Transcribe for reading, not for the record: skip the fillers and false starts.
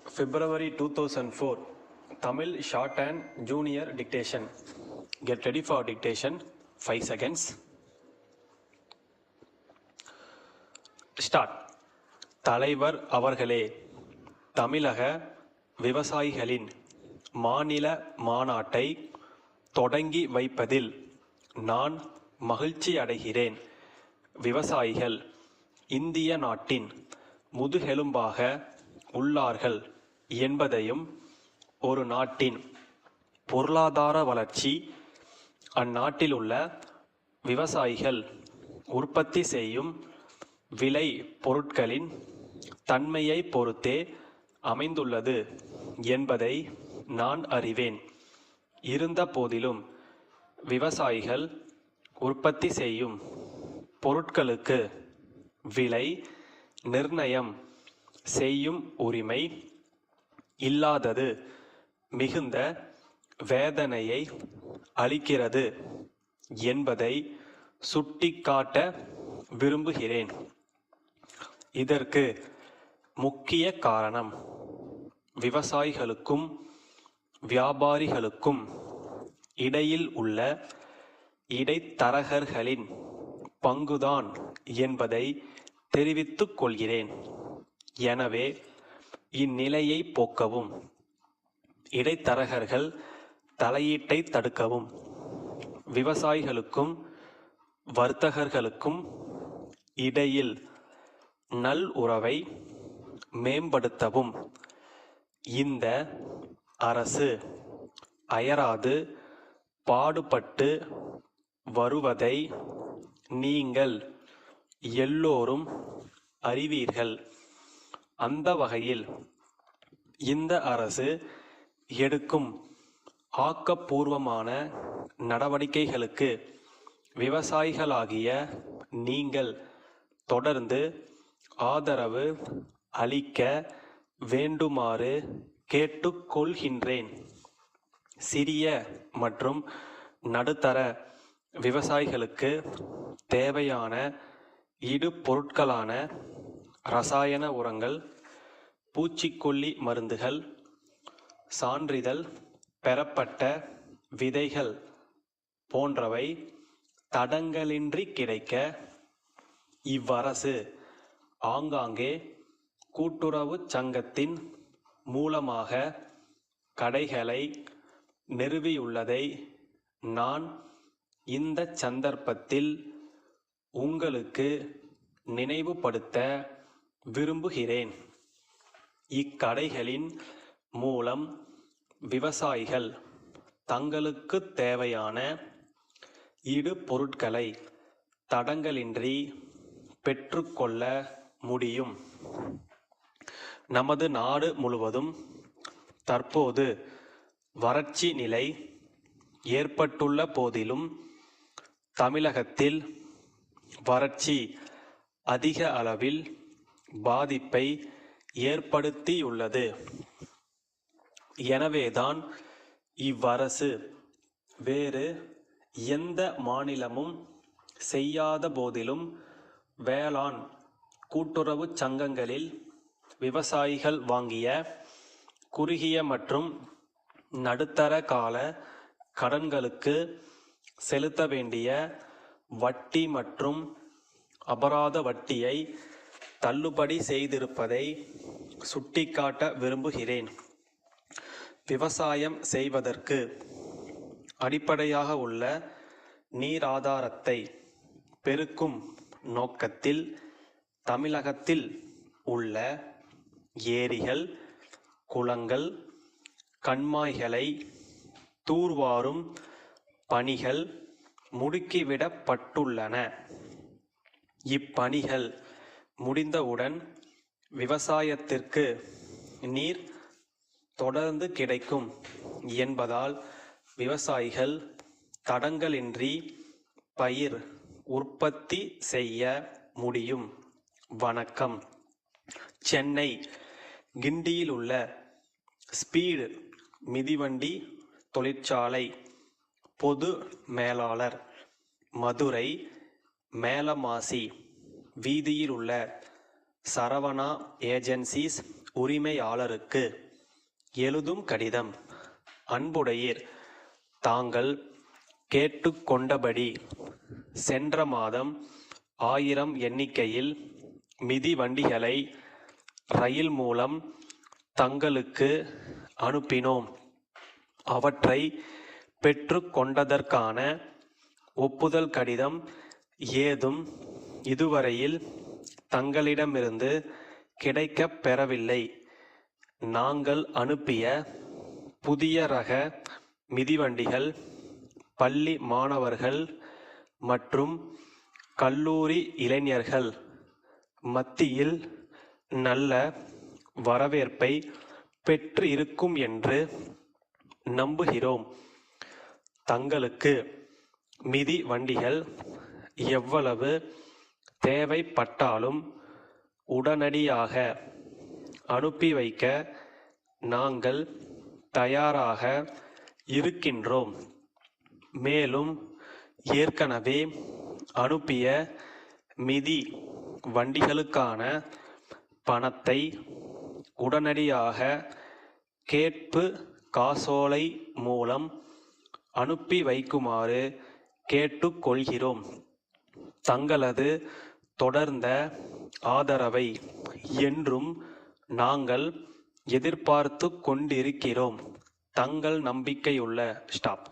February 2004, Tamil Short and Junior Dictation. Get ready for dictation. 5 seconds. Start. தலைவர் அவர்களே, தமிழக விவசாயிகளின் மாநில மாநாட்டை தொடங்கி வைப்பதில் நான் மகிழ்ச்சி அடைகிறேன். விவசாயிகள் இந்திய நாட்டின் முதுகெலும்பாக உள்ளார்கள் என்பதையும், ஒரு நாட்டின் பொருளாதார வளர்ச்சி அந்நாட்டில் உள்ள விவசாயிகள் உற்பத்தி செய்யும் விளை பொருட்களின் தன்மையை பொறுத்தே அமைந்துள்ளது என்பதை நான் அறிவேன். இருந்த போதிலும் விவசாயிகள் உற்பத்தி செய்யும் பொருட்களுக்கு விலை நிர்ணயம் செய்யும் உரிமை இல்லாதது மிகுந்த வேதனையை அளிக்கிறது என்பதை சுட்டிக்காட்ட விரும்புகிறேன். இதற்கு முக்கிய காரணம் விவசாயிகளுக்கும் வியாபாரிகளுக்கும் இடையில் உள்ள இடைத்தரகர்களின் பங்குதான் என்பதை தெரிவித்துக் கொள்கிறேன். எனவே இந்நிலையை போக்கவும், இடைத்தரகர்கள் தலையீட்டை தடுக்கவும், விவசாயிகளுக்கும் வர்த்தகர்களுக்கும் இடையில் நல் உறவை மேம்படுத்தவும் இந்த அரசு அயராது பாடுபட்டு வருவதை நீங்கள் எல்லோரும் அறிவீர்கள். அந்த வகையில் இந்த அரசு எடுக்கும் ஆக்கப்பூர்வமான நடவடிக்கைகளுக்கு விவசாயிகளாகிய நீங்கள் தொடர்ந்து ஆதரவு அளிக்க வேண்டுமாறு கேட்டுக்கொள்கின்றேன். சிறிய மற்றும் நடுத்தர விவசாயிகளுக்கு தேவையான இடுபொருட்களான ரசாயன உரங்கள், பூச்சிக்கொல்லி மருந்துகள், சான்றிதழ் பெறப்பட்ட விதைகள் போன்றவை தடங்கலின்றி கிடைக்க இவ்வரசு ஆங்காங்கே கூட்டுறவு சங்கத்தின் மூலமாக கடைகளை நிறுவியுள்ளதை நான் இந்த சந்தர்ப்பத்தில் உங்களுக்கு நினைவுபடுத்த விரும்புகிறேன். இக்கடைகளின் மூலம் விவசாயிகள் தங்களுக்கு தேவையான இடுபொருட்களை தடங்கலின்றி பெற்றுக்கொள்ள முடியும். நமது நாடு முழுவதும் தற்போது வறட்சி நிலை ஏற்பட்டுள்ள போதிலும் தமிழகத்தில் வறட்சி அதிக அளவில் பாதிப்பை ஏற்படுத்தியுள்ளது. எனவேதான் இவ்வரசு வேறு எந்த மாநிலமும் செய்யாத போதிலும் வேளாண் கூட்டுறவு சங்கங்களில் விவசாயிகள் வாங்கிய குறுகிய மற்றும் நடுத்தர கால கடன்களுக்கு செலுத்த வேண்டிய வட்டி மற்றும் அபராத வட்டியை தள்ளுபடி செய்திருப்பதை சுட்டிக்காட்ட விரும்புகிறேன். விவசாயம் செய்வதற்கு அடிப்படையாக உள்ள நீராதாரத்தை பெருக்கும் நோக்கத்தில் தமிழகத்தில் உள்ள ஏரிகள், குளங்கள், கண்மாய்களை தூர்வாரும் பணிகள் முடுக்கிவிடப்பட்டுள்ளன. இப்பணிகள் முடிந்தவுடன் விவசாயத்திற்கு நீர் தொடர்ந்து கிடைக்கும் என்பதால் விவசாயிகள் தடங்கலின்றி பயிர் உற்பத்தி செய்ய முடியும். வணக்கம். சென்னை கிண்டியில் உள்ள ஸ்பீடு மிதிவண்டி தொழிற்சாலை பொது மேலாளர், மதுரை மேலமாசி வீதியில் உள்ள சரவணா ஏஜென்சிஸ் உரிமையாளருக்கு எழுதும் கடிதம். அன்புடையீர், தாங்கள் கேட்டுக்கொண்டபடி சென்ற மாதம் 1000 எண்ணிக்கையில் மிதிவண்டிகளை ரயில் மூலம் தங்களுக்கு அனுப்பினோம். அவற்றை பெற்றுக்கொண்டதற்கான ஒப்புதல் கடிதம் ஏதும் இதுவரையில் தங்களிடமிருந்து கிடைக்கப் பெறவில்லை. நாங்கள் அனுப்பிய புதிய ரக மிதிவண்டிகள் பள்ளி மாணவர்கள் மற்றும் கல்லூரி இளைஞர்கள் மத்தியில் நல்ல வரவேற்பை பெற்று இருக்கும் என்று நம்புகிறோம். தங்களுக்கு மிதிவண்டிகள் எவ்வளவு தேவைப்பட்டாலும் உடனடியாக அனுப்பி வைக்க நாங்கள் தயாராக இருக்கின்றோம். மேலும் ஏற்கனவே அனுப்பிய மிதி வண்டிகளுக்கான பணத்தை உடனடியாக கேட்பு காசோலை மூலம் அனுப்பி வைக்குமாறு கேட்டுக்கொள்கிறோம். தங்களது தொடர்ந்த ஆதரவை என்றும் நாங்கள் எதிர்பார்த்து கொண்டிருக்கிறோம். தங்கள் நம்பிக்கையுள்ள ஸ்டாப்.